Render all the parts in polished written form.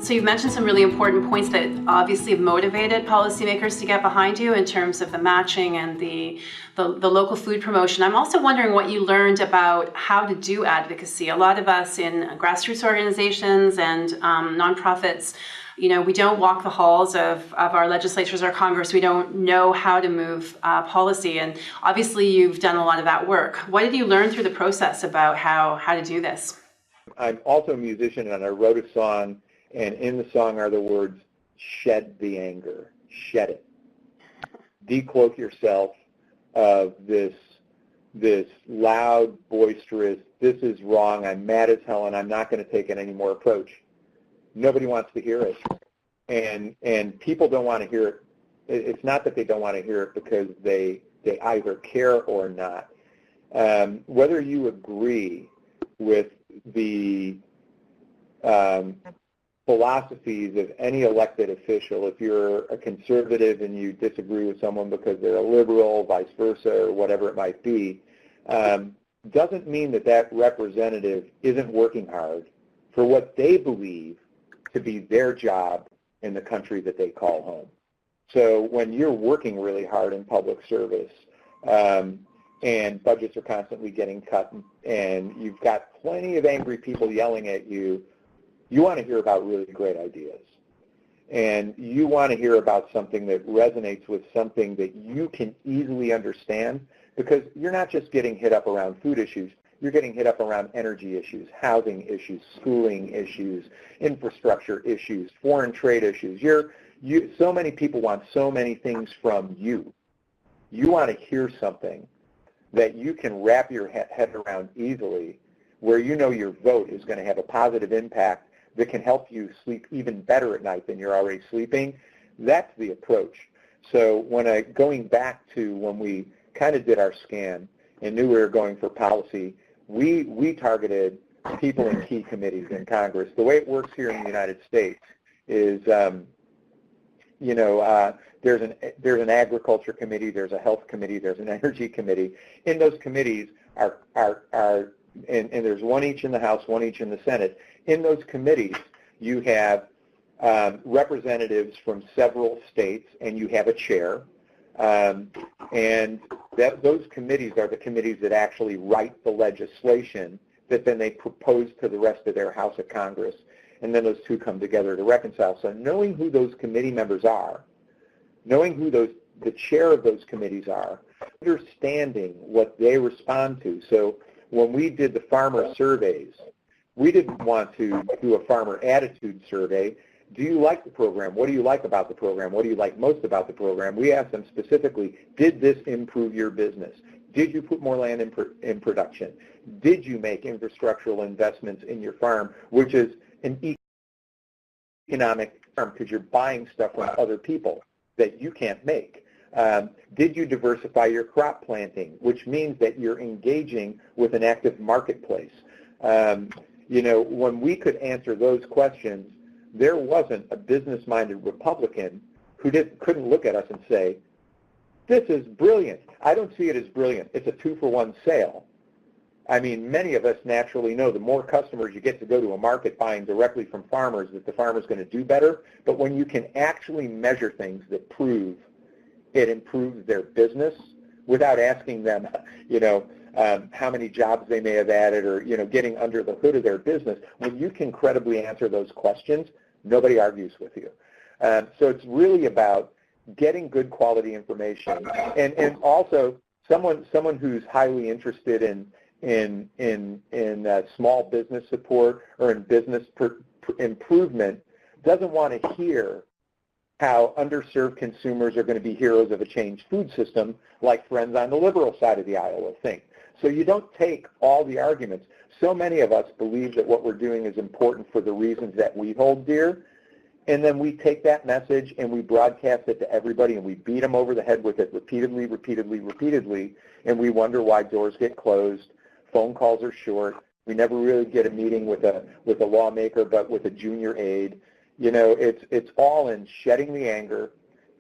So you've mentioned some really important points that obviously have motivated policymakers to get behind you in terms of the matching and the local food promotion. I'm also wondering what you learned about how to do advocacy. A lot of us in grassroots organizations and nonprofits, you know, we don't walk the halls of our legislatures or Congress. We don't know how to move policy. And obviously you've done a lot of that work. What did you learn through the process about how to do this? I'm also a musician, and I wrote a song, and in the song are the words, shed the anger, shed it. Decloak yourself of this loud, boisterous, this is wrong, I'm mad as hell, and I'm not going to take it anymore approach. Nobody wants to hear it. And people don't want to hear it. It's not that they don't want to hear it because they either care or not. Whether you agree with the philosophies of any elected official, if you're a conservative and you disagree with someone because they're a liberal, vice versa, or whatever it might be, doesn't mean that that representative isn't working hard for what they believe to be their job in the country that they call home. So when you're working really hard in public service, and budgets are constantly getting cut, and you've got plenty of angry people yelling at you, you want to hear about really great ideas. And you want to hear about something that resonates with something that you can easily understand, because you're not just getting hit up around food issues, you're getting hit up around energy issues, housing issues, schooling issues, infrastructure issues, foreign trade issues. So many people want so many things from you. You want to hear something that you can wrap your head around easily, where you know your vote is going to have a positive impact that can help you sleep even better at night than you're already sleeping. That's the approach. So going back to when we kind of did our scan and knew we were going for policy, we targeted people in key committees in Congress. The way it works here in the United States is, there's an agriculture committee, there's a health committee, there's an energy committee. In those committees and there's one each in the House, one each in the Senate. In those committees, you have representatives from several states, and you have a chair. And those committees are the committees that actually write the legislation that then they propose to the rest of their House of Congress. And then those two come together to reconcile. So knowing who those committee members are, knowing who the chair of those committees are, understanding what they respond to. So when we did the farmer surveys, we didn't want to do a farmer attitude survey. Do you like the program? What do you like about the program? What do you like most about the program? We asked them specifically, did this improve your business? Did you put more land in production? Did you make infrastructural investments in your farm, which is an economic farm because you're buying stuff from other people that you can't make? Did you diversify your crop planting, which means that you're engaging with an active marketplace? When we could answer those questions, there wasn't a business-minded Republican who couldn't look at us and say, this is brilliant. I don't see it as brilliant. It's a 2-for-1 sale. I mean, many of us naturally know the more customers you get to go to a market buying directly from farmers, that the farmer's going to do better. But when you can actually measure things that prove it improves their business without asking them, how many jobs they may have added or, getting under the hood of their business, when you can credibly answer those questions, nobody argues with you. So it's really about getting good quality information, and also someone who's highly interested in small business support or in business improvement doesn't want to hear how underserved consumers are going to be heroes of a changed food system like friends on the liberal side of the aisle will think. So you don't take all the arguments. So many of us believe that what we're doing is important for the reasons that we hold dear, and then we take that message and we broadcast it to everybody and we beat them over the head with it repeatedly, and we wonder why doors get closed, phone calls are short, we never really get a meeting with a lawmaker but with a junior aide. It's all in shedding the anger,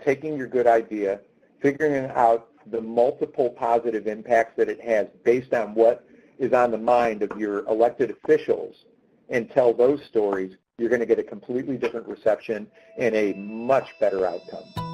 taking your good idea, figuring out the multiple positive impacts that it has based on what is on the mind of your elected officials, and tell those stories. you're going to get a completely different reception and a much better outcome.